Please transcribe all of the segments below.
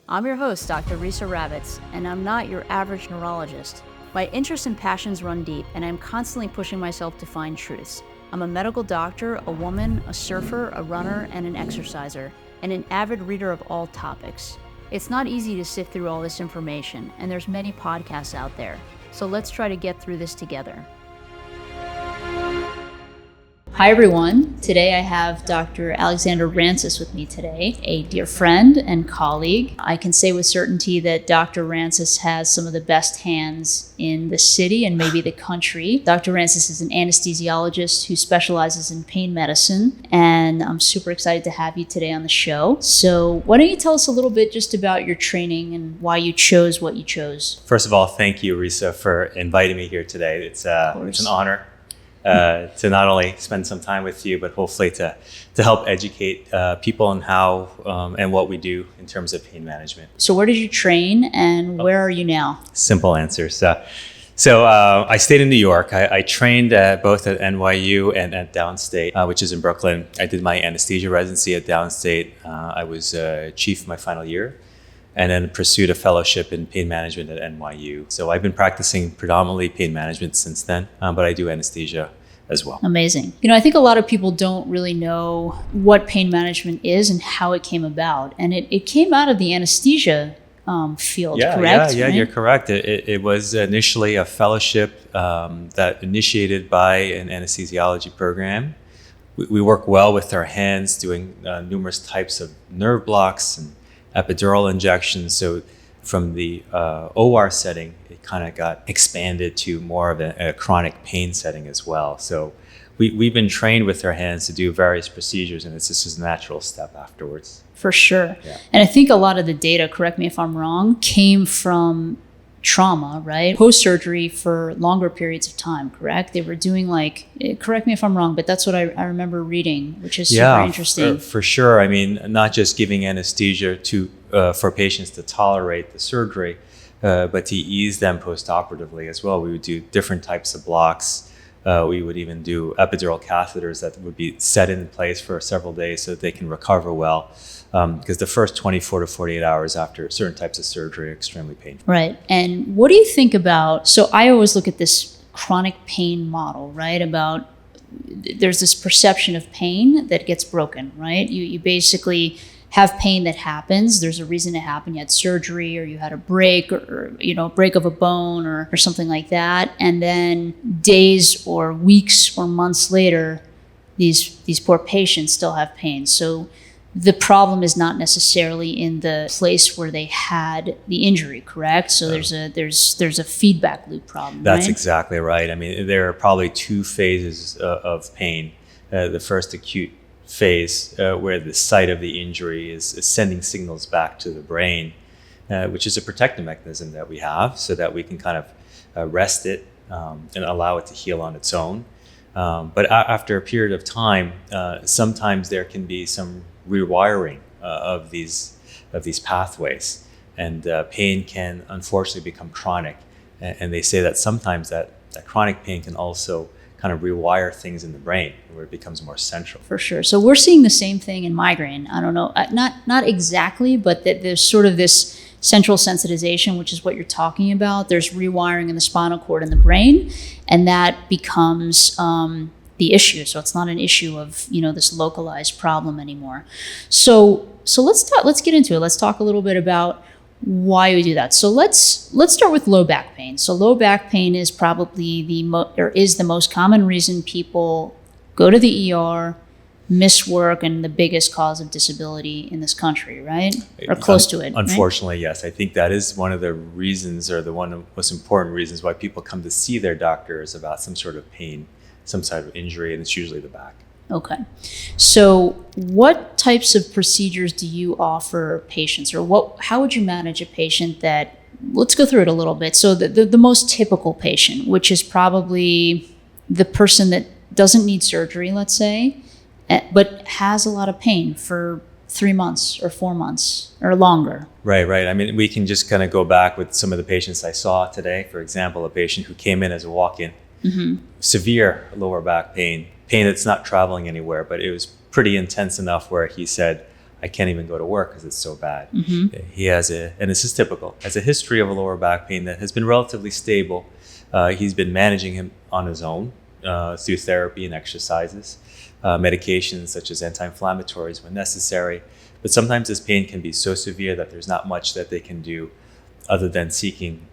I'm your host, Dr. Risa Ravitz, and I'm not your average neurologist. My interests and passions run deep, and I'm constantly pushing myself to find truths. I'm a medical doctor, a woman, a surfer, a runner, and an exerciser, and an avid reader of all topics. It's not easy to sift through all this information, and there's many podcasts out there. So let's try to get through this together. Hi everyone. Today I have Dr. Alexander Rances with me today, a dear friend and colleague. I can say with certainty that Dr. Rances has some of the best hands in the city and maybe the country. Dr. Rances is an anesthesiologist who specializes in pain medicine, and I'm super excited to have you today on the show. So why don't you tell us a little bit just about your training and why you chose what you chose? First of all, thank you, Risa, for inviting me here today. It's an honor. To not only spend some time with you, but hopefully to help educate people on how and what we do in terms of pain management. So where did you train and where are you now? Simple answers. So I stayed in New York. I trained both at NYU and at Downstate, which is in Brooklyn. I did my anesthesia residency at Downstate. I was chief my final year, and then pursued a fellowship in pain management at NYU. So I've been practicing predominantly pain management since then, but I do anesthesia as well. Amazing. You know, I think a lot of people don't really know what pain management is and how it came about. And it came out of the anesthesia field, correct? Yeah, right? You're correct. It was initially a fellowship that initiated by an anesthesiology program. We work well with our hands doing numerous types of nerve blocks and epidural injections. So from the OR setting, it kind of got expanded to more of a chronic pain setting as well. So we've been trained with our hands to do various procedures, and it's just a natural step afterwards. For sure. Yeah. And I think a lot of the data, correct me if I'm wrong, came from trauma, right? Post-surgery for longer periods of time, correct? They were doing correct me if I'm wrong, but that's what I remember reading, which is super interesting. For sure. I mean, not just giving anesthesia for patients to tolerate the surgery, but to ease them post-operatively as well. We would do different types of blocks. We would even do epidural catheters that would be set in place for several days so that they can recover well. Because the first 24 to 48 hours after certain types of surgery are extremely painful. Right. And what do you think about, so I always look at this chronic pain model, right? About there's this perception of pain that gets broken, right? You basically have pain that happens. There's a reason it happened. You had surgery or you had a break or break of a bone or something like that. And then days or weeks or months later, these poor patients still have pain. So the problem is not necessarily in the place where they had the injury, correct? So there's a feedback loop problem. That's right? Exactly right. I mean, there are probably two phases of pain. The first acute phase, where the site of the injury is sending signals back to the brain, which is a protective mechanism that we have, so that we can kind of rest it and allow it to heal on its own. But after a period of time, sometimes there can be some rewiring of these pathways, and pain can unfortunately become chronic. And they say that sometimes that chronic pain can also kind of rewire things in the brain where it becomes more central. For sure. So we're seeing the same thing in migraine. I don't know, not exactly, but that there's sort of this central sensitization, which is what you're talking about. There's rewiring in the spinal cord and the brain, and that becomes the issue. So it's not an issue of this localized problem anymore. So let's get into it. Let's talk a little bit about why we do that. So let's start with low back pain. So low back pain is probably the most common reason people go to the ER, miss work, and the biggest cause of disability in this country, right? Or close to it. Unfortunately, right? Yes. I think that is one of the reasons, or one of the most important reasons, why people come to see their doctors about some sort of pain, some sort of injury, and it's usually the back. Okay. So what types of procedures do you offer patients, or how would you manage a patient that, let's go through it a little bit. So the most typical patient, which is probably the person that doesn't need surgery, let's say, but has a lot of pain for 3 months or 4 months or longer. Right. I mean, we can just kind of go back with some of the patients I saw today. For example, a patient who came in as a walk-in, severe lower back pain that's not traveling anywhere, but it was pretty intense enough where he said, I can't even go to work because it's so bad. He has and this is typical, has a history of a lower back pain that has been relatively stable. He's been managing him on his own through therapy and exercises, medications such as anti-inflammatories when necessary. But sometimes this pain can be so severe that there's not much that they can do other than seeking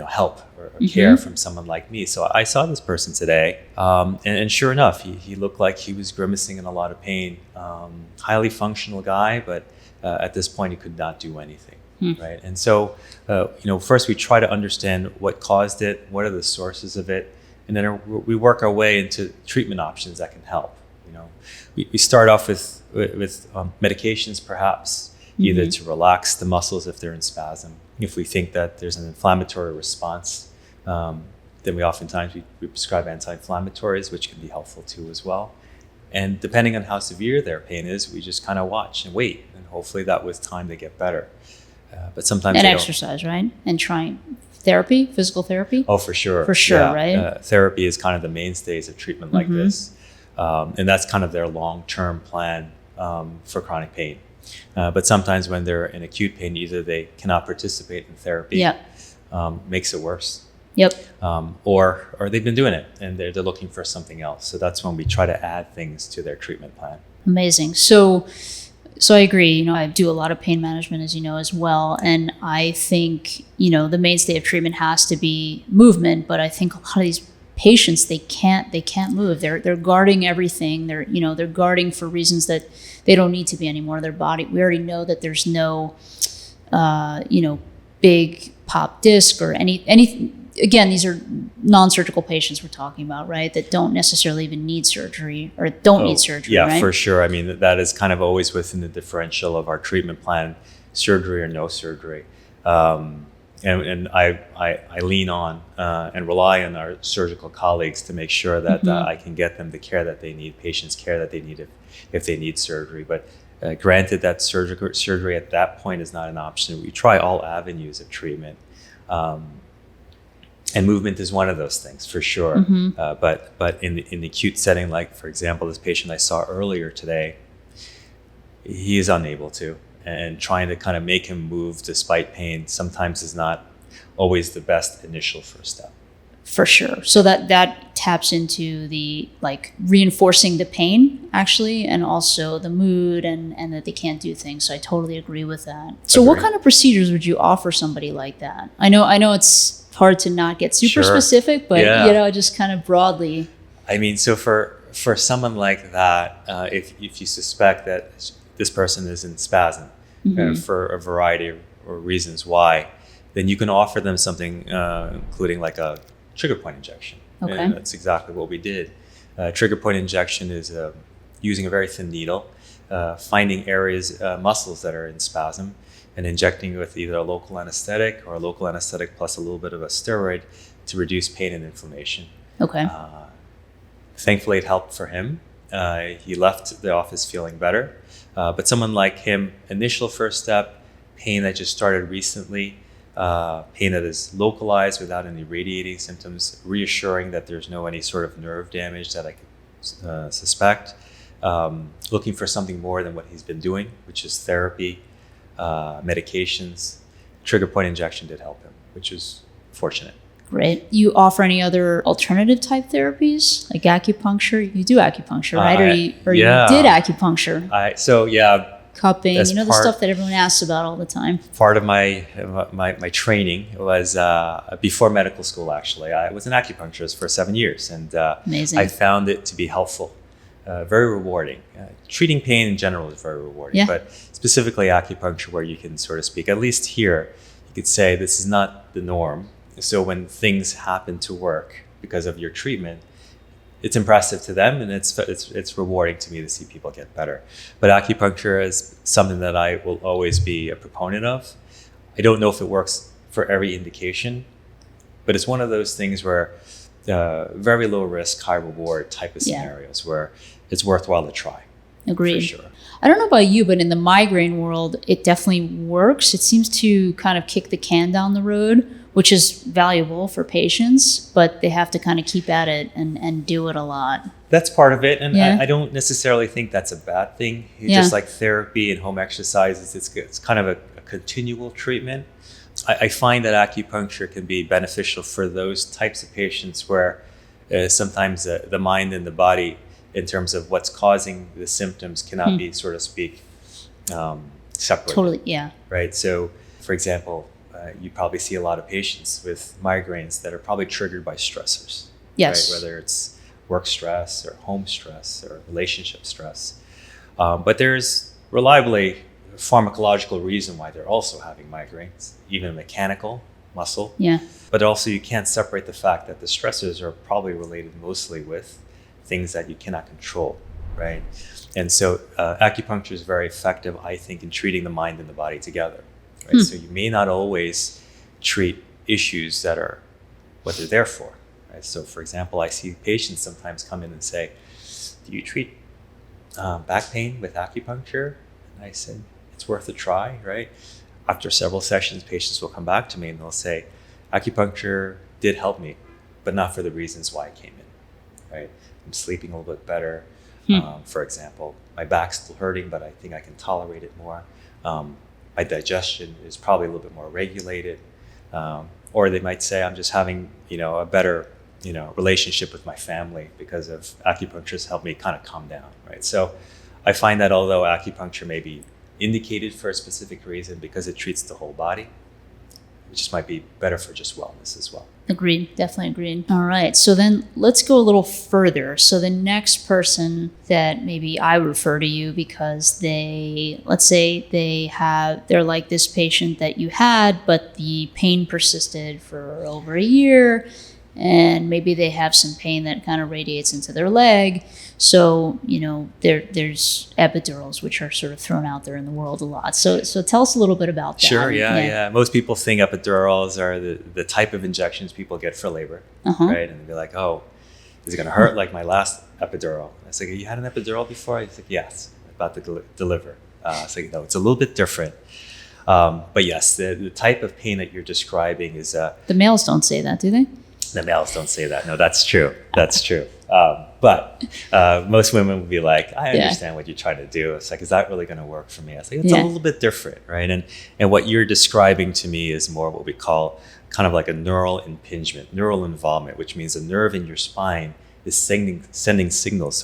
help or care from someone like me. So I saw this person today, and sure enough, he looked like he was grimacing in a lot of pain. Highly functional guy, but at this point he could not do anything, right? And so, first we try to understand what caused it, what are the sources of it, and then we work our way into treatment options that can help. We start off with medications, perhaps, either to relax the muscles if they're in spasm. If we think that there's an inflammatory response, then we oftentimes we prescribe anti-inflammatories, which can be helpful too as well. And depending on how severe their pain is, we just kind of watch and wait, and hopefully that with time they get better. But sometimes and exercise, right? And trying therapy, physical therapy. Oh, for sure. For sure, yeah. right? Therapy is kind of the mainstays of treatment like this, and that's kind of their long-term plan for chronic pain. But sometimes when they're in acute pain, either they cannot participate in therapy, makes it worse. Or they've been doing it and they're looking for something else. So that's when we try to add things to their treatment plan. Amazing. So I agree. I do a lot of pain management, as you know, as well. And I think, the mainstay of treatment has to be movement. But I think a lot of these patients, they can't move. They're guarding everything. They're guarding for reasons that they don't need to be anymore. Their body, we already know that there's no, big pop disc or any. Again, these are non-surgical patients we're talking about, right? That don't necessarily even need surgery or don't need surgery, yeah, right? For sure. I mean, that is kind of always within the differential of our treatment plan, surgery or no surgery. And I lean on and rely on our surgical colleagues to make sure that I can get them the care that they need, patients' care that they need if they need surgery. But granted that surgery at that point is not an option. We try all avenues of treatment. And movement is one of those things, for sure. But in the acute setting, like, for example, this patient I saw earlier today, he is unable to. And trying to kind of make him move despite pain sometimes is not always the best initial first step. For sure. So that taps into the reinforcing the pain, actually, and also the mood and that they can't do things. So I totally agree with that. So what kind of procedures would you offer somebody like that? I know it's hard to not get super specific, but just kind of broadly. I mean, so for someone like that, if you suspect that this person is in spasm for a variety of reasons why, then you can offer them something including like a trigger point injection. Okay. And that's exactly what we did. Trigger point injection is using a very thin needle, finding areas, muscles that are in spasm, and injecting with either a local anesthetic or a local anesthetic plus a little bit of a steroid to reduce pain and inflammation. Okay. Thankfully, it helped for him. He left the office feeling better. But someone like him, initial first step, pain that just started recently, pain that is localized without any radiating symptoms, reassuring that there's any sort of nerve damage that I could suspect, looking for something more than what he's been doing, which is therapy, medications. Trigger point injection did help him, which was fortunate. Great. You offer any other alternative type therapies, like acupuncture? You do acupuncture, right? Or you did acupuncture? Cupping, the stuff that everyone asks about all the time. Part of my training was before medical school, actually. I was an acupuncturist for 7 years, and Amazing. I found it to be helpful, very rewarding. Treating pain in general is very rewarding, but specifically acupuncture, where you can sort of speak, at least here, you could say this is not the norm. So when things happen to work because of your treatment, it's impressive to them, and it's rewarding to me to see people get better. But acupuncture is something that I will always be a proponent of. I don't know if it works for every indication, but it's one of those things where very low risk, high reward type of scenarios where it's worthwhile to try. Agreed. For sure. I don't know about you, but in the migraine world, it definitely works. It seems to kind of kick the can down the road, which is valuable for patients, but they have to kind of keep at it and do it a lot. That's part of it. And Yeah. I don't necessarily think that's a bad thing. It's Yeah. just like therapy and home exercises, it's kind of a continual treatment. I find that acupuncture can be beneficial for those types of patients where sometimes the mind and the body, in terms of what's causing the symptoms, cannot be, so to speak, separated. Totally, yeah. Right? So, for example, you probably see a lot of patients with migraines that are probably triggered by stressors. Yes. Right? Whether it's work stress or home stress or relationship stress. But there's reliably a pharmacological reason why they're also having migraines, even mechanical, muscle. Yeah. But also you can't separate the fact that the stressors are probably related mostly with things that you cannot control, right? And so acupuncture is very effective, I think, in treating the mind and the body together, right? So you may not always treat issues that are what they're there for. Right? So, for example, I see patients sometimes come in and say, do you treat back pain with acupuncture? And I said, it's worth a try, right? After several sessions, patients will come back to me and they'll say, acupuncture did help me, but not for the reasons why I came in, right? I'm sleeping a little bit better. For example, my back's still hurting, but I think I can tolerate it more. My digestion is probably a little bit more regulated. Or they might say, I'm just having, a better relationship with my family because of acupuncture has helped me kind of calm down, right? So I find that although acupuncture may be indicated for a specific reason because it treats the whole body, it just might be better for just wellness as well. Agreed. Definitely agreed. All right. So then let's go a little further. So the next person that maybe I refer to you because let's say they're like this patient that you had, but the pain persisted for over a year. And maybe they have some pain that kind of radiates into their leg. So, there's epidurals, which are sort of thrown out there in the world a lot. So tell us a little bit about that. Sure, yeah. Most people think epidurals are the type of injections people get for labor, right? And they'll be like, oh, is it going to hurt like my last epidural? I was like, you had an epidural before? I was like, yes, about to deliver. It's like, no, it's a little bit different. But yes, the type of pain that you're describing is... the males don't say that, do they? The males don't say that. No, that's true. That's true. But most women would be like, I understand what you're trying to do. It's like, is that really going to work for me? I was like, it's a little bit different, right? And what you're describing to me is more what we call kind of like a neural impingement, neural involvement, which means a nerve in your spine is sending signals,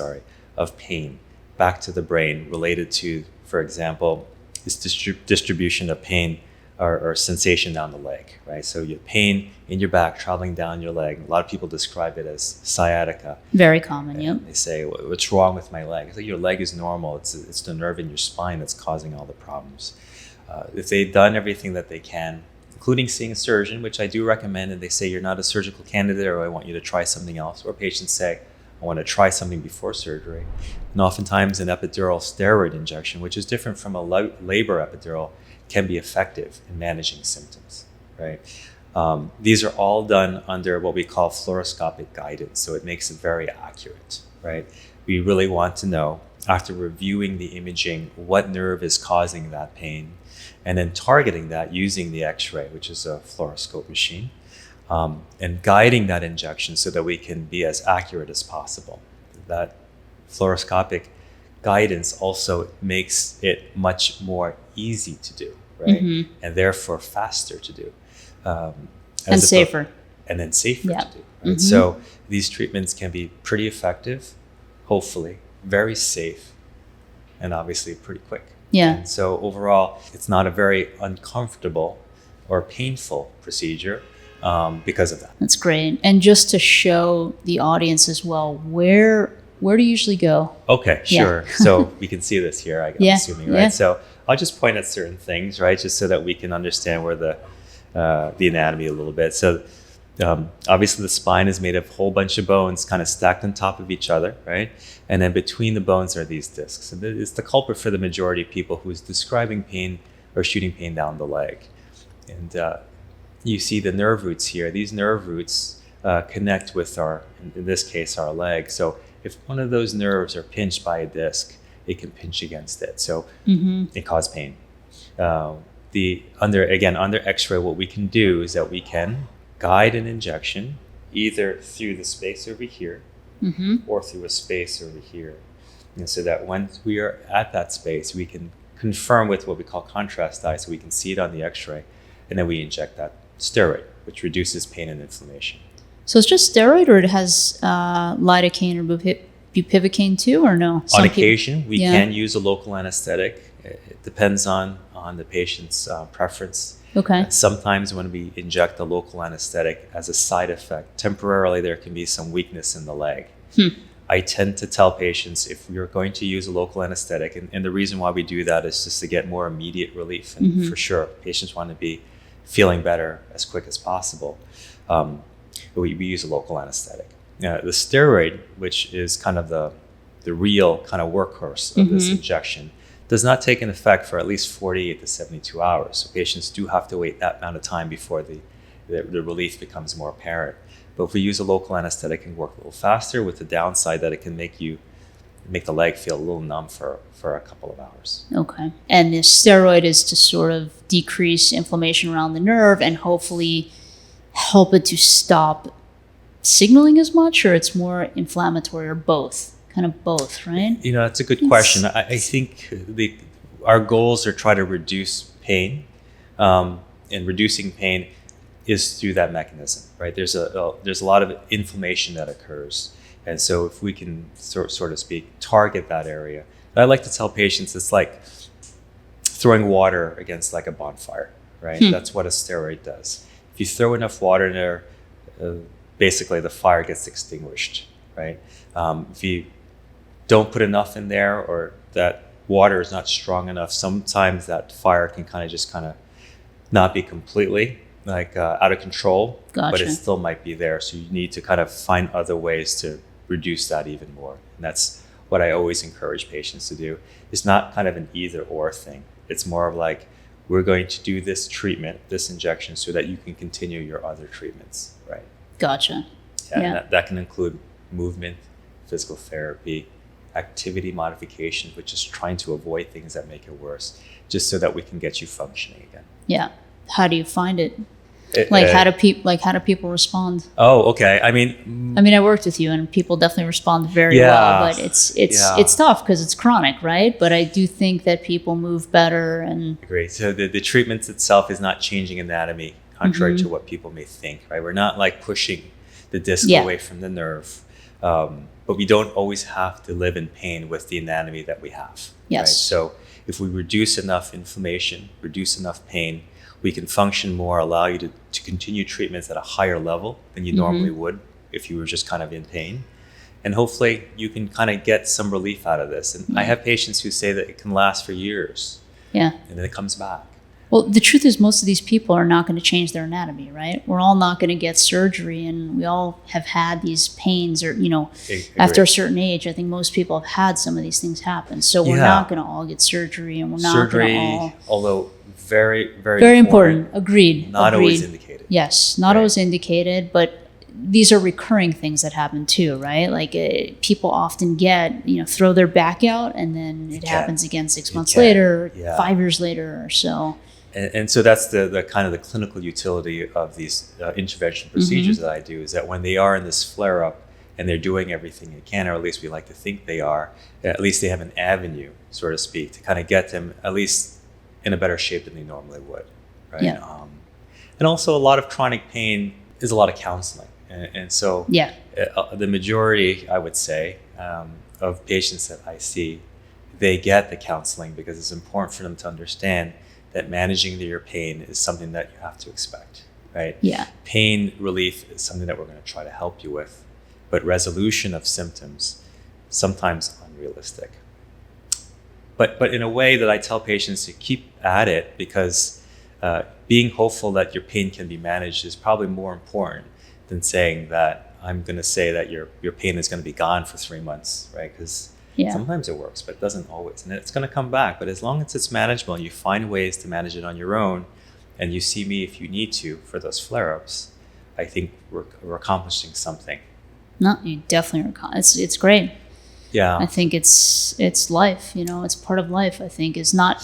of pain back to the brain related to, for example, this distribution of pain or sensation down the leg, right? So you have pain in your back traveling down your leg. A lot of people describe it as sciatica. Very common, yeah. They say, what's wrong with my leg? It's like, your leg is normal. It's the nerve in your spine that's causing all the problems. If they've done everything that they can, including seeing a surgeon, which I do recommend, and they say you're not a surgical candidate or I want you to try something else, or patients say, I want to try something before surgery. And oftentimes an epidural steroid injection, which is different from a labor epidural, can be effective in managing symptoms, right? These are all done under what we call fluoroscopic guidance, so it makes it very accurate, right? We really want to know, after reviewing the imaging, what nerve is causing that pain, and then targeting that using the X-ray, which is a fluoroscope machine, and guiding that injection so that we can be as accurate as possible. That fluoroscopic guidance also makes it much more easy to do, right? And therefore faster to do. And safer. And then safer to do. Right? So these treatments can be pretty effective, hopefully, very safe, and obviously pretty quick. Yeah. And so overall, it's not a very uncomfortable or painful procedure because of that. That's great. And just to show the audience as well, where do you usually go? Okay, sure. So we can see this here, I'm assuming, right? Yeah. So I'll just point at certain things, right? Just so that we can understand where the anatomy a little bit. So obviously the spine is made of a whole bunch of bones kind of stacked on top of each other, right? And then between the bones are these discs. And it's the culprit for the majority of people who is describing pain or shooting pain down the leg. And you see the nerve roots here. These nerve roots connect with in this case, our leg. So if one of those nerves are pinched by a disc, it can pinch against it. So it causes pain. Under X-ray, what we can do is that we can guide an injection either through the space over here or through a space over here. And so that once we are at that space, we can confirm with what we call contrast dye, so we can see it on the x-ray, and then we inject that steroid, which reduces pain and inflammation. So it's just steroid, or it has lidocaine or bupivacaine too, or no? On occasion, we can use a local anesthetic. It depends on the patient's preference. Okay. And sometimes when we inject a local anesthetic as a side effect, temporarily there can be some weakness in the leg. I tend to tell patients, if you're going to use a local anesthetic, and the reason why we do that is just to get more immediate relief. And for sure, patients want to be feeling better as quick as possible. We use a local anesthetic. The steroid, which is kind of the real kind of workhorse of this injection, does not take an effect for at least 48 to 72 hours. So patients do have to wait that amount of time before the relief becomes more apparent. But if we use a local anesthetic, it can work a little faster, with the downside that it can make the leg feel a little numb for a couple of hours. Okay. And the steroid is to sort of decrease inflammation around the nerve and hopefully help it to stop signaling as much, or it's more inflammatory, or both? Kind of both, right? That's a good question. I think our goals are try to reduce pain, and reducing pain is through that mechanism, right? There's a lot of inflammation that occurs, and so if we can sort of speak target that area, I like to tell patients it's like throwing water against like a bonfire, right? That's what a steroid does. If you throw enough water in there, basically the fire gets extinguished, right? If you don't put enough in there, or that water is not strong enough, sometimes that fire can kind of not be completely out of control, but it still might be there. So you need to kind of find other ways to reduce that even more. And that's what I always encourage patients to do. It's not kind of an either or thing. It's more of like, we're going to do this treatment, this injection, so that you can continue your other treatments, right? Gotcha. Yeah. That can include movement, physical therapy, activity modification, which is trying to avoid things that make it worse, just so that we can get you functioning again. Yeah. How do you find it? How do people respond? Oh, okay. I mean, I worked with you, and people definitely respond very well. But it's tough because it's chronic, right? But I do think that people move better. And great. So the treatment itself is not changing anatomy, contrary to what people may think, right? We're not like pushing the disc away from the nerve, but we don't always have to live in pain with the anatomy that we have. Yes. Right? So if we reduce enough inflammation, reduce enough pain, we can function more, allow you to continue treatments at a higher level than you normally would if you were just kind of in pain. And hopefully you can kind of get some relief out of this. And I have patients who say that it can last for years. Yeah. And then it comes back. Well, the truth is, most of these people are not going to change their anatomy, right? We're all not going to get surgery, and we all have had these pains, or, after a certain age, I think most people have had some of these things happen. So we're not going to all get surgery, and we're not going to all... although very, very, very important. Agreed. Not always indicated. Yes, not always indicated, but these are recurring things that happen too, right? Like people often get, throw their back out, and then it happens again 6 months later, 5 years later or so. And so that's the kind of the clinical utility of these intervention procedures that I do, is that when they are in this flare-up and they're doing everything they can, or at least we like to think they are, at least they have an avenue, so to speak, to kind of get them at least in a better shape than they normally would, right? Yeah. And also a lot of chronic pain is a lot of counseling. And so the majority, I would say, of patients that I see, they get the counseling because it's important for them to understand that managing your pain is something that you have to expect, right? Yeah. Pain relief is something that we're going to try to help you with, but resolution of symptoms, sometimes unrealistic. But in a way that I tell patients to keep at it, because being hopeful that your pain can be managed is probably more important than saying that I'm going to say that your pain is going to be gone for 3 months, right? Because sometimes it works, but it doesn't always. And it's going to come back. But as long as it's manageable and you find ways to manage it on your own, and you see me if you need to for those flare-ups, I think we're accomplishing something. No, you definitely are. It's great. Yeah. I think it's life, it's part of life, I think, is not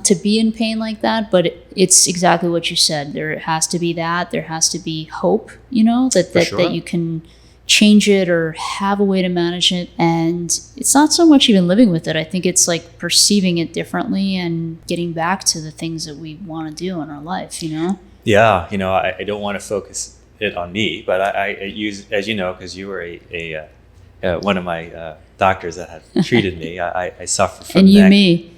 to be in pain like that, but it's exactly what you said. There has to be that. There has to be hope, that you can change it or have a way to manage it. And it's not so much even living with it. I think it's like perceiving it differently and getting back to the things that we want to do in our life, you know? Yeah, you know, I don't want to focus it on me, but I use, as you know, because you were one of my doctors that had treated me, I suffer from and you neck. me.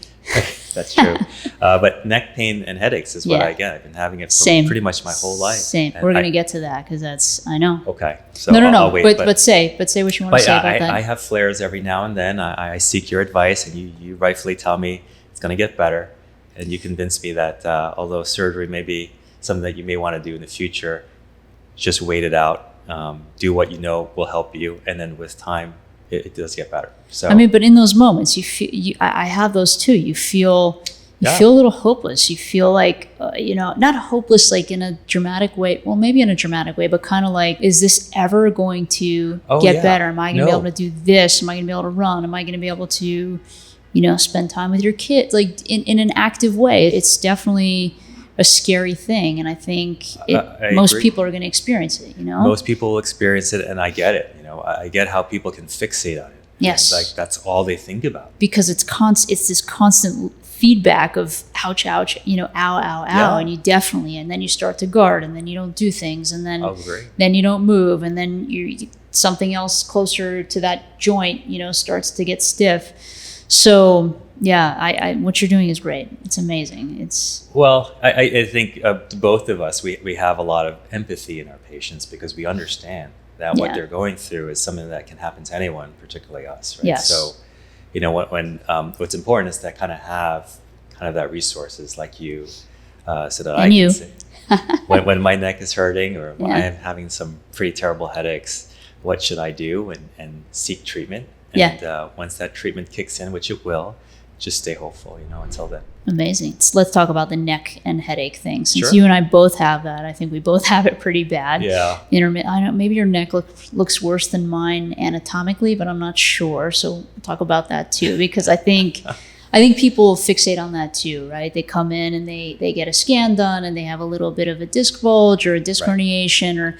That's true. But neck pain and headaches is what I get. I've been having it for pretty much my whole life. Same. We're going to get to that because that's, I know. Okay. So no. I'll wait, but say what you want to say about that. I have flares every now and then. I seek your advice, and you rightfully tell me it's going to get better. And you convince me that although surgery may be something that you may want to do in the future, just wait it out. Do what you know will help you. And then with time, it does get better. So I mean, but in those moments, I have those too. You feel a little hopeless. You feel like, not hopeless like in a dramatic way. Well, maybe in a dramatic way, but kind of like, is this ever going to get better? Am I going to be able to do this? Am I going to be able to run? Am I going to be able to, spend time with your kids? Like in an active way. It's definitely a scary thing, and I think most people are going to experience it. Most people will experience it, and I get it. I get how people can fixate on it. Yes, like that's all they think about because it's this constant feedback of ouch, ouch, ow, ow, ow, and you definitely, and then you start to guard, and then you don't do things, and then you don't move, and then something else closer to that joint, starts to get stiff. So. Yeah, what you're doing is great. It's amazing. I think both of us, we have a lot of empathy in our patients because we understand that what they're going through is something that can happen to anyone, particularly us, right? Yes. So, when what's important is to kind of have that resources like you, so that I can say, when my neck is hurting or when I'm having some pretty terrible headaches, what should I do and seek treatment? And once that treatment kicks in, which it will, just stay hopeful, until then. Amazing. So let's talk about the neck and headache thing. Since Sure. you and I both have that, I think we both have it pretty bad. Yeah. I don't. Maybe your neck looks worse than mine anatomically, but I'm not sure. So we'll talk about that too, because I think people fixate on that too, right? They come in and they get a scan done and they have a little bit of a disc bulge or a disc herniation or.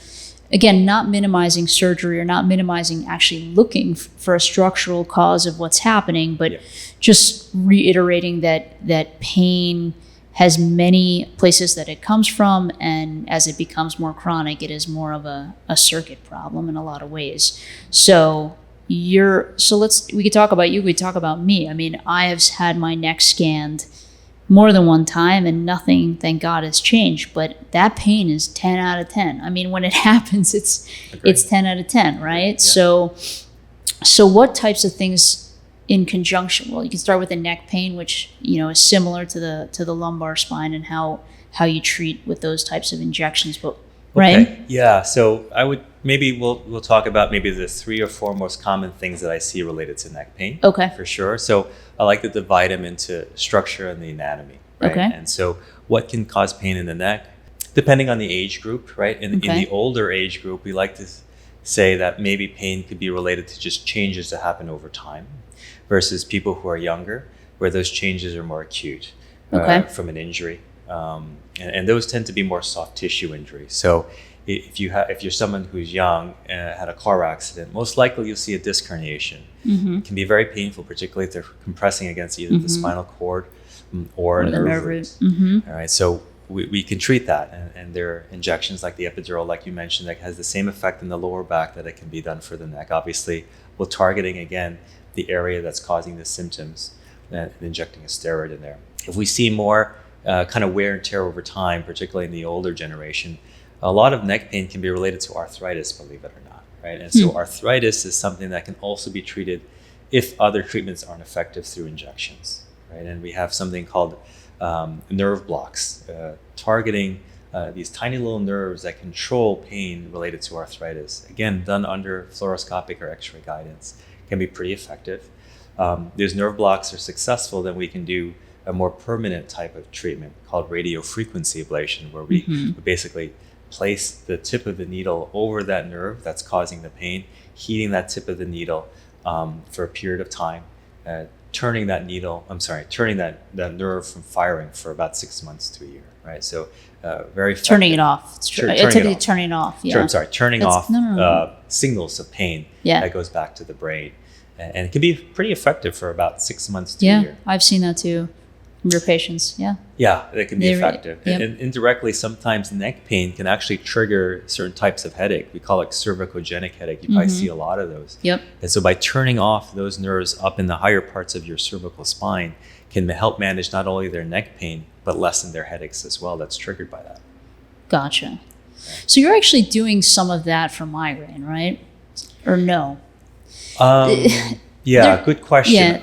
Again, not minimizing surgery or not minimizing actually looking for a structural cause of what's happening, but just reiterating that pain has many places that it comes from, and as it becomes more chronic, it is more of a circuit problem in a lot of ways. So we could talk about you, we could talk about me. I mean, I have had my neck scanned more than one time and nothing, thank God, has changed. But that pain is 10 out of 10. I mean, when it happens, it's 10 out of 10, right? Yeah. So what types of things in conjunction? Well, you can start with the neck pain, which, is similar to the lumbar spine and how you treat with those types of injections, but right? Okay. Yeah. So we'll talk about maybe the 3 or 4 most common things that I see related to neck pain. Okay. For sure. So I like to divide them into structure and the anatomy. Right? Okay. And so what can cause pain in the neck, depending on the age group, right? In the older age group, we like to say that maybe pain could be related to just changes that happen over time versus people who are younger, where those changes are more acute from an injury. And those tend to be more soft tissue injuries. So if you're someone who's young and had a car accident, most likely you'll see a disc herniation. Mm-hmm. It can be very painful, particularly if they're compressing against either the spinal cord or the nerve root. Mm-hmm. All right, so we can treat that, and there are injections like the epidural, like you mentioned, that has the same effect in the lower back that it can be done for the neck. Obviously, we're targeting again the area that's causing the symptoms and injecting a steroid in there. If we see more kind of wear and tear over time, particularly in the older generation, a lot of neck pain can be related to arthritis, believe it or not, right? And so arthritis is something that can also be treated if other treatments aren't effective through injections, right? And we have something called nerve blocks, targeting these tiny little nerves that control pain related to arthritis. Again, done under fluoroscopic or X-ray guidance, can be pretty effective. These nerve blocks are successful, then we can do a more permanent type of treatment called radiofrequency ablation, where we basically place the tip of the needle over that nerve that's causing the pain, heating that tip of the needle for a period of time, turning that nerve from firing for about 6 months to a year, right? So very effective. Turning it off. Turning it off. Yeah. Turning off signals of pain that goes back to the brain. And it can be pretty effective for about 6 months to a year. I've seen that too. Your patients, Yeah, it can be effective. Yep. And indirectly, sometimes neck pain can actually trigger certain types of headache. We call it cervicogenic headache. You probably see a lot of those. Yep. And so by turning off those nerves up in the higher parts of your cervical spine can help manage not only their neck pain, but lessen their headaches as well that's triggered by that. Gotcha. So you're actually doing some of that for migraine, right? Or no? Good question. Yeah.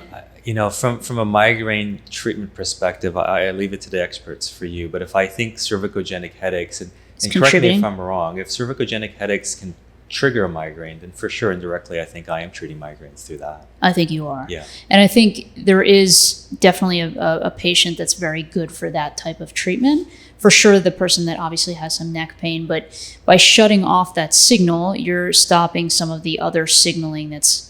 From a migraine treatment perspective, I leave it to the experts for you. But if I think cervicogenic headaches, and correct me if I'm wrong, if cervicogenic headaches can trigger a migraine, then for sure, indirectly, I think I am treating migraines through that. I think you are. Yeah. And I think there is definitely a patient that's very good for that type of treatment. For sure, the person that obviously has some neck pain, but by shutting off that signal, you're stopping some of the other signaling that's,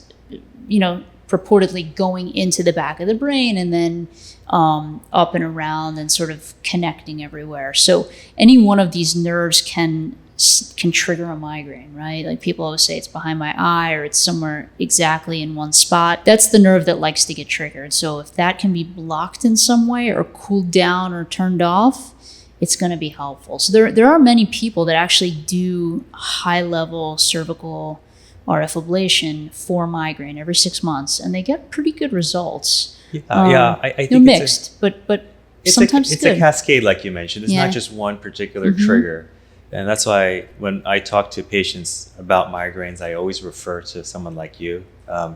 purportedly going into the back of the brain and then up and around and sort of connecting everywhere. So any one of these nerves can trigger a migraine, right? Like people always say it's behind my eye or it's somewhere exactly in one spot. That's the nerve that likes to get triggered. So if that can be blocked in some way or cooled down or turned off, it's going to be helpful. So there are many people that actually do high-level cervical RF ablation for migraine every 6 months, and they get pretty good results. I think they're mixed, but sometimes it's a cascade, like you mentioned. It's not just one particular trigger, and that's why when I talk to patients about migraines, I always refer to someone like you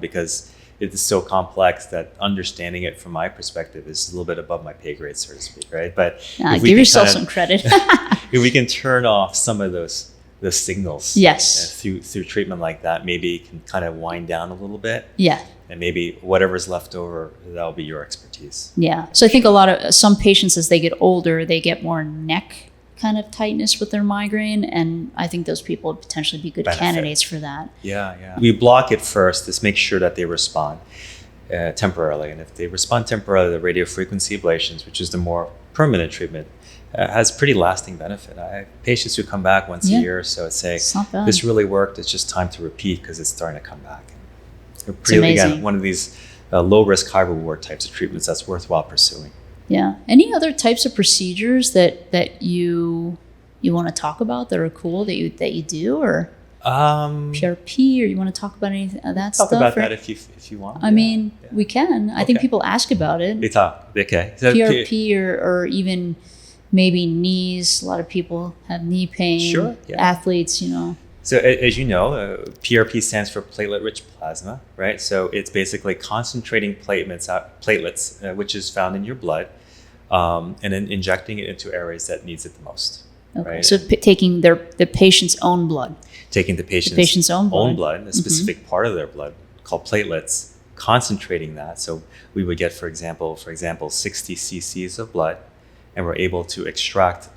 because it is so complex that understanding it from my perspective is a little bit above my pay grade, so to speak, right? But give yourself some credit. If we can turn off some of those signals, yes, through treatment like that, maybe it can kind of wind down a little bit. Yeah. And maybe whatever's left over, that'll be your expertise. Yeah. So I think some patients as they get older, they get more neck kind of tightness with their migraine, and I think those people would potentially be good candidates for that. Yeah. We block it first to make sure that they respond temporarily, and if they respond temporarily, the radiofrequency ablations, which is the more permanent treatment, has pretty lasting benefit. I have patients who come back once a year or so and say, this really worked, it's just time to repeat because it's starting to come back. It's amazing. Again, one of these low risk, high reward types of treatments that's worthwhile pursuing. Yeah. Any other types of procedures that you want to talk about that are cool that you do, or PRP, or you want to talk about any of that stuff? Talk about that if you want. I mean, we can. I think people ask about it. They talk. Okay. So PRP or even maybe knees. A lot of people have knee pain. Sure. Yeah. Athletes, So as you know, PRP stands for platelet-rich plasma, right? So it's basically concentrating platelets, which is found in your blood, and then injecting it into areas that needs it the most. Okay. Right? So taking the patient's own blood. Taking the patient's own blood, a specific part of their blood called platelets, concentrating that. So we would get, for example, 60 cc's of blood, and we're able to extract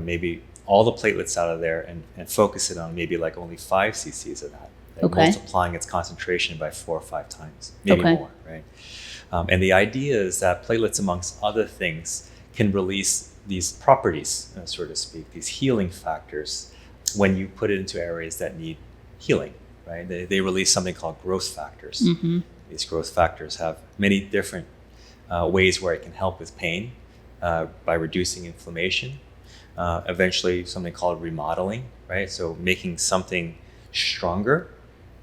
maybe all the platelets out of there and focus it on maybe like only 5 cc's of that. Multiplying its concentration by 4 or 5 times, maybe more, right? And the idea is that platelets, amongst other things, can release these properties, so to speak, these healing factors when you put it into areas that need healing, right? They release something called growth factors. Mm-hmm. These growth factors have many different ways where it can help with pain by reducing inflammation. Eventually something called remodeling, right? So making something stronger,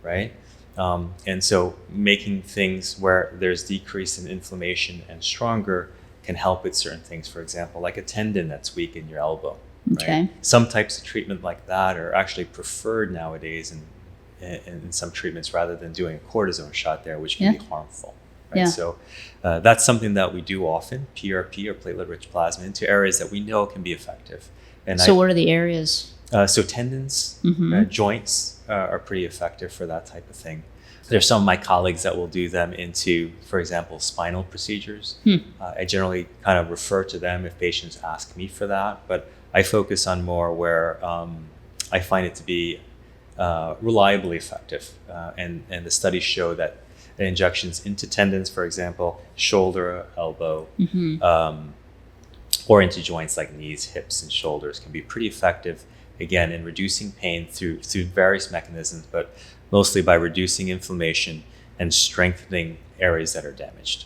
right? And so making things where there's decrease in inflammation and stronger can help with certain things. For example, like a tendon that's weak in your elbow. Okay. Right? Some types of treatment like that are actually preferred nowadays in some treatments rather than doing a cortisone shot there, which can be harmful. Right? Yeah. So that's something that we do often, PRP or platelet-rich plasma, into areas that we know can be effective. And so what are the areas? So tendons, joints are pretty effective for that type of thing. There's some of my colleagues that will do them into, for example, spinal procedures. I generally kind of refer to them if patients ask me for that, but I focus on more where I find it to be reliably effective. And the studies show that injections into tendons, for example, shoulder, elbow, or into joints like knees, hips, and shoulders can be pretty effective, again, in reducing pain through various mechanisms, but mostly by reducing inflammation and strengthening areas that are damaged.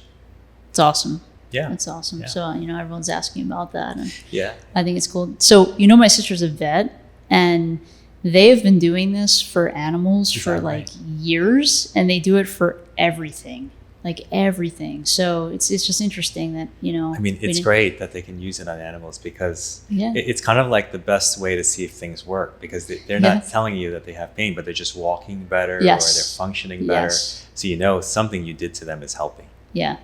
It's awesome. Yeah. It's awesome. Yeah. So, everyone's asking about that. And Yeah. I think it's cool. So, my sister's a vet, and they've been doing this for animals for like years, and they do it for everything. Like everything. So it's just interesting that, I mean, it's great that they can use it on animals because it's kind of like the best way to see if things work, because they're not telling you that they have pain, but they're just walking better or they're functioning better. So something you did to them is helping. Yeah.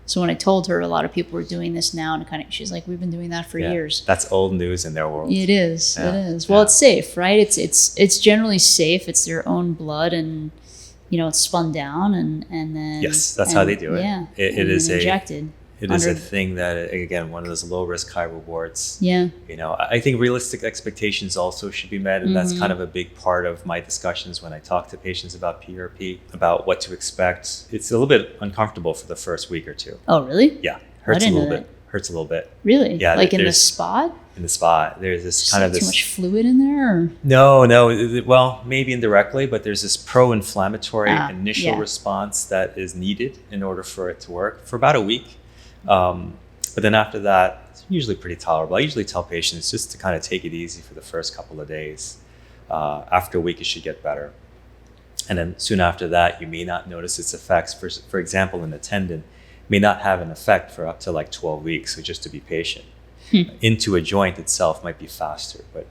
So when I told her a lot of people were doing this now, and she's like, we've been doing that for years. That's old news in their world. It is. Yeah. It is. Well, it's safe, right? It's generally safe. It's their own blood, and it's spun down and then that's how they do it. Yeah, it is injected. It is a thing that, again, one of those low risk, high rewards. Yeah. I think realistic expectations also should be met, and that's kind of a big part of my discussions when I talk to patients about PRP, about what to expect. It's a little bit uncomfortable for the first week or two. Oh, really? Yeah, hurts a little bit. Hurts a little bit. Really? Yeah. Like in the spot? In the spot, there's this kind of this. Too much fluid in there? Or? No. Well, maybe indirectly, but there's this pro-inflammatory initial response that is needed in order for it to work for about a week. But then after that, it's usually pretty tolerable. I usually tell patients just to kind of take it easy for the first couple of days. After a week, it should get better. And then soon after that, you may not notice its effects. For example, in the tendon, may not have an effect for up to like 12 weeks. So just to be patient. Into a joint itself might be faster, but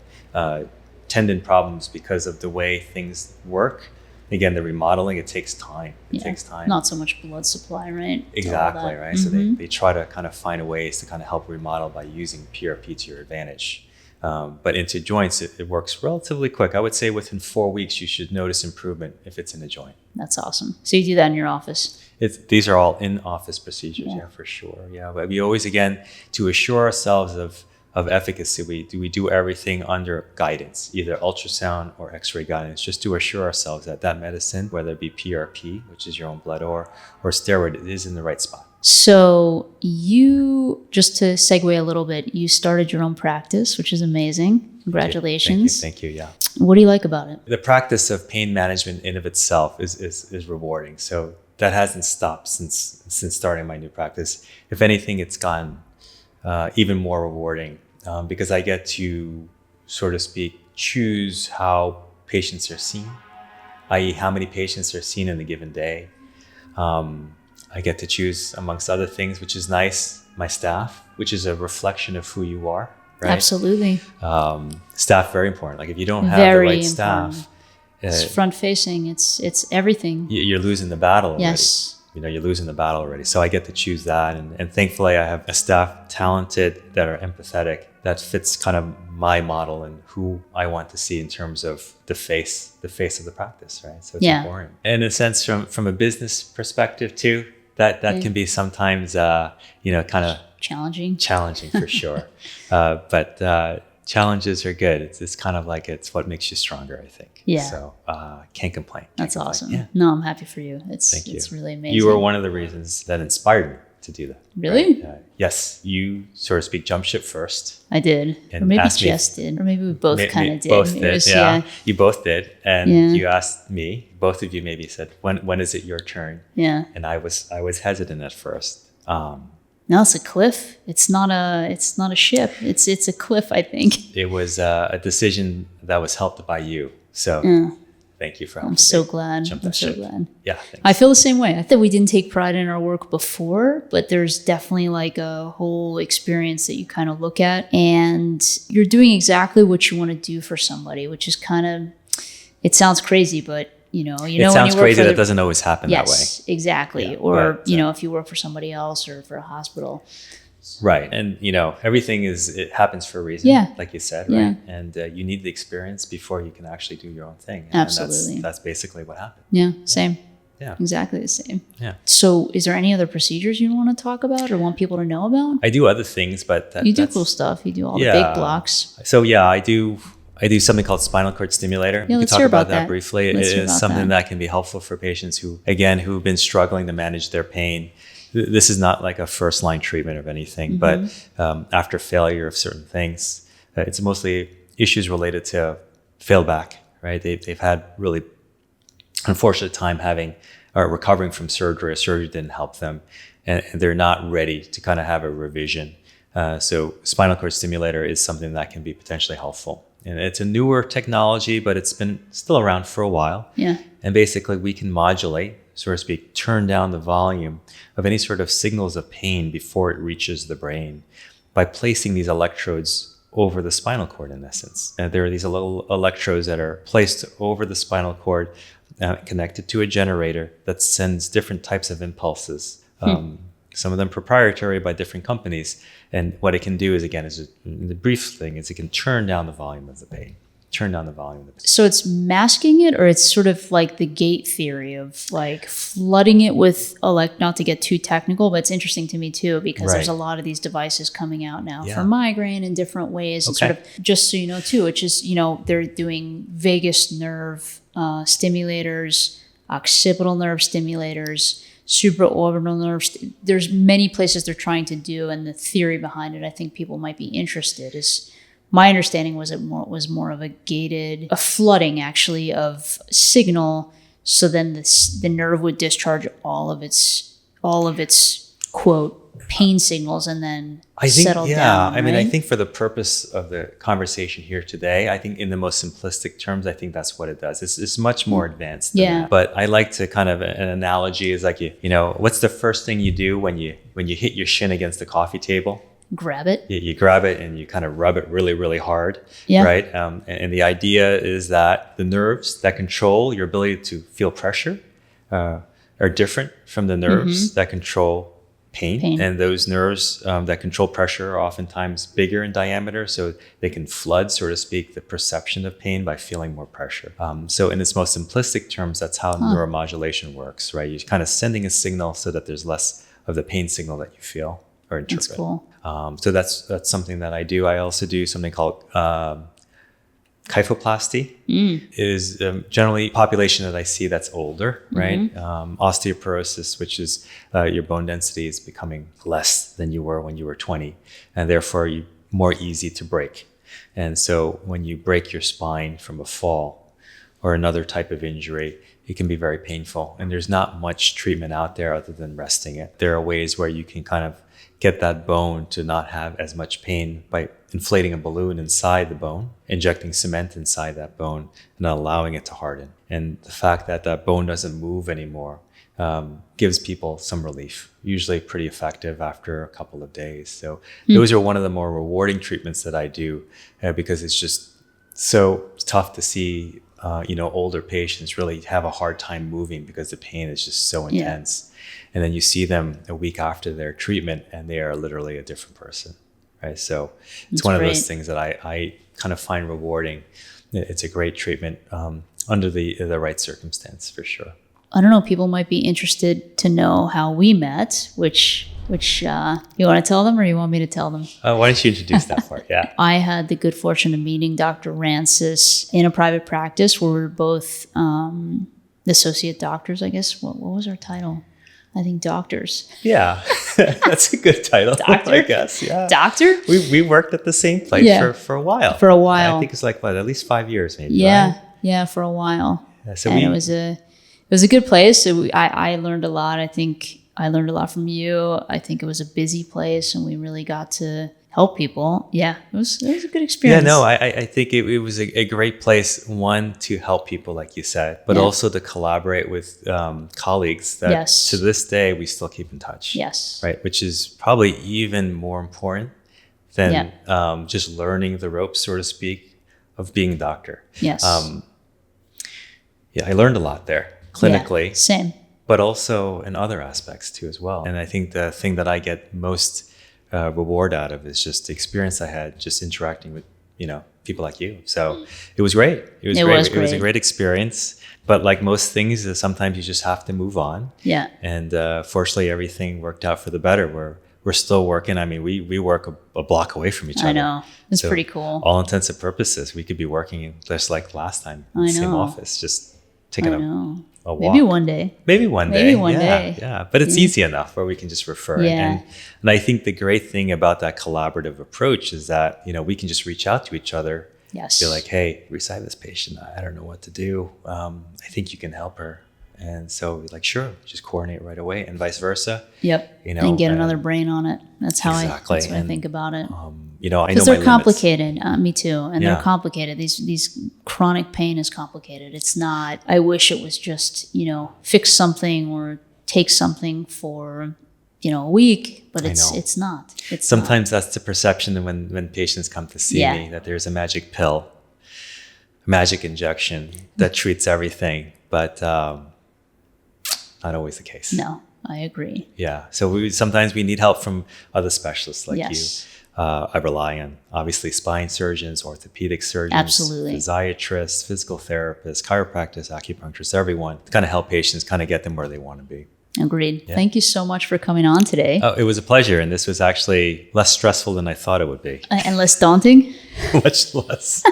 tendon problems, because of the way things work, again, the remodeling, it takes time. It takes time. Not so much blood supply, right? Exactly, right? So they try to kind of find ways to kind of help remodel by using PRP to your advantage. But into joints, it works relatively quick. I would say within 4 weeks, you should notice improvement if it's in a joint. That's awesome. So you do that in your office? These are all in-office procedures, for sure. Yeah, but we always, again, to assure ourselves of efficacy, we do everything under guidance, either ultrasound or X-ray guidance, just to assure ourselves that medicine, whether it be PRP, which is your own blood, or steroid, is in the right spot. So you, just to segue a little bit, you started your own practice, which is amazing. Congratulations. Thank you. Yeah. What do you like about it? The practice of pain management in of itself is rewarding. So that hasn't stopped since starting my new practice. If anything, it's gotten even more rewarding because I get to, so to speak, choose how patients are seen, i.e. how many patients are seen in a given day. I get to choose, amongst other things, which is nice, my staff, which is a reflection of who you are, right? Absolutely. Staff, very important. Like if you don't have the right staff, it's front facing. It's everything. You're losing the battle already. Yes. You're losing the battle already. So I get to choose that. And thankfully I have a staff talented that are empathetic, that fits kind of my model and who I want to see in terms of the face of the practice, right? So it's important. And in a sense, from a business perspective too, that can be sometimes, kind of challenging for sure. But challenges are good. It's kind of like, it's what makes you stronger, I think. Yeah. So can't complain. That's awesome. Yeah. No, I'm happy for you. Thank you. It's really amazing. You were one of the reasons that inspired me to do that. Really? Right? Yes. You, so to speak, jumped ship first. I did. And or maybe Jess did. Or maybe we both kind of did. Both did, yeah. You both did. And you asked me, both of you maybe said, when is it your turn? Yeah. And I was hesitant at first. No, it's a cliff. It's not a ship. It's a cliff, I think. It was a decision that was helped by you. So thank you for helping me. I'm so glad. Yeah. Thanks. I feel the same way. I thought we didn't take pride in our work before, but there's definitely like a whole experience that you kind of look at, and you're doing exactly what you want to do for somebody, which is kind of, it sounds crazy, but it sounds crazy. That doesn't always happen that way. Yes, exactly. Yeah, or, if you work for somebody else or for a hospital. Right. And, everything it happens for a reason, like you said, right? Yeah. And you need the experience before you can actually do your own thing. And absolutely. That's basically what happened. Yeah, same. Yeah. Exactly the same. Yeah. So is there any other procedures you want to talk about or want people to know about? I do other things, but you do cool stuff. You do all the big blocks. So I do I do something called spinal cord stimulator. Yeah, We let's can hear talk about that. briefly. Let's It hear is about something that. that can be helpful for patients who've been struggling to manage their pain. This is not like a first line treatment of anything, but after failure of certain things, it's mostly issues related to failed back, right? They've had really unfortunate time having or recovering from surgery. A surgery didn't help them, and they're not ready to kind of have a revision. So spinal cord stimulator is something that can be potentially helpful. And it's a newer technology, but it's been still around for a while. Yeah. And basically we can modulate, so to speak, turn down the volume of any sort of signals of pain before it reaches the brain by placing these electrodes over the spinal cord, in essence. And there are these little electrodes that are placed over the spinal cord, connected to a generator that sends different types of impulses. Some of them proprietary by different companies. And what it can do is, again, the brief thing is it can turn down the volume of the pain. So it's masking it, or it's sort of like the gate theory of like flooding it with not to get too technical, but it's interesting to me too, because there's a lot of these devices coming out now for migraine in different ways. And sort of, just so you know too, which is, they're doing vagus nerve stimulators, occipital nerve stimulators, supraorbital nerves. There's many places they're trying to do, and the theory behind it, I think people might be interested. My understanding was it was more of a flooding actually of signal, so then the nerve would discharge all of its quote pain signals and then settle down. I mean, I think for the purpose of the conversation here today, I think in the most simplistic terms, I think that's what it does. It's much more advanced than that. But I like to kind of, an analogy is like, what's the first thing you do when you hit your shin against the coffee table? Grab it. You grab it and you kind of rub it really, really hard, right? And the idea is that the nerves that control your ability to feel pressure are different from the nerves that control pain. And those nerves that control pressure are oftentimes bigger in diameter, so they can flood, so to speak, the perception of pain by feeling more pressure. So in its most simplistic terms, that's how neuromodulation works, right? You're kind of sending a signal so that there's less of the pain signal that you feel or interpret. That's cool. So that's something that I do. I also do something called kyphoplasty. It is generally a population that I see that's older, right? Osteoporosis, which is your bone density is becoming less than you were when you were 20, and therefore you're more easy to break. And so when you break your spine from a fall or another type of injury, it can be very painful. And there's not much treatment out there other than resting it. There are ways where you can kind of get that bone to not have as much pain by inflating a balloon inside the bone, injecting cement inside that bone, and allowing it to harden. And the fact that that bone doesn't move anymore gives people some relief, usually pretty effective after a couple of days. So those are one of the more rewarding treatments that I do because it's just so tough to see older patients really have a hard time moving because the pain is just so intense. And then you see them a week after their treatment and they are literally a different person, right? So it's one of those things that I kind of find rewarding. It's a great treatment under the right circumstance, for sure. I don't know, people might be interested to know how we met, which you want to tell them or you want me to tell them? Why don't you introduce that part? Yeah. I had the good fortune of meeting Dr. Rances in a private practice where we were both associate doctors, I guess. What was our title? I think doctors. Yeah, that's a good title, Doctor? I guess. Yeah. Doctor? We worked at the same place for a while. For a while. I think it's like, at least 5 years maybe, Yeah, right? yeah, for a while. So and it was a good place. So I learned a lot. I think I learned a lot from you. I think it was a busy place and we really got to help people. Yeah, it was a good experience. Yeah, no, I think it was a great place, one, to help people, like you said, but also to collaborate with colleagues that to this day we still keep in touch. Yes. Right, which is probably even more important than just learning the ropes, so to speak, of being a doctor. Yes. I learned a lot there, clinically. Yeah, same. But also in other aspects too as well. And I think the thing that I get most reward out of is just the experience I had just interacting with people like you. So it was great. It was a great experience. But like most things, sometimes you just have to move on. Yeah. And fortunately, everything worked out for the better. we're still working. I mean, we work a block away from each other. I know. It's So pretty cool. All intents and purposes, we could be working just like last time in I the same know. office, just taking I know. a walk. Maybe one day. Maybe one day. Maybe one yeah, day. Yeah. But it's easy enough where we can just refer. Yeah. And I think the great thing about that collaborative approach is that, we can just reach out to each other. Yes. Be like, hey, Risa, I have this patient. I don't know what to do. I think you can help her. And so we're like, sure, just coordinate right away, and vice versa. Yep. And get another brain on it. That's how exactly. that's what I think about it. I know Because my they're complicated. Me too. And Yeah. they're complicated. These chronic pain is complicated. It's not, I wish it was just, fix something or take something for, a week, but it's not. It's Sometimes that's the perception when patients come to see Yeah. me, that there's a magic pill, a magic injection that treats everything. But not always the case. No, I agree. Yeah. So sometimes we need help from other specialists like Yes. you. I rely on, obviously, spine surgeons, orthopedic surgeons, Absolutely. physiatrists, physical therapists, chiropractors, acupuncturists, everyone to kind of help patients kind of get them where they want to be. Agreed. Yeah. Thank you so much for coming on today. Oh, it was a pleasure. And this was actually less stressful than I thought it would be. And less daunting. Much less.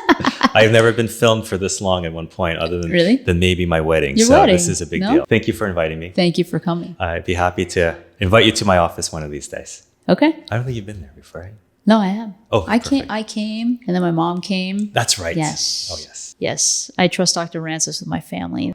I've never been filmed for this long at one point, other than, Really? than maybe my wedding. Your so wedding? this is a big No? deal. Thank you for inviting me. Thank you for coming. I'd be happy to invite you to my office one of these days. Okay. I don't think you've been there before, right? No, I have. Oh, I perfect. came, and then my mom came. That's right. Yes. Oh, yes. Yes. I trust Dr. Rances with my family.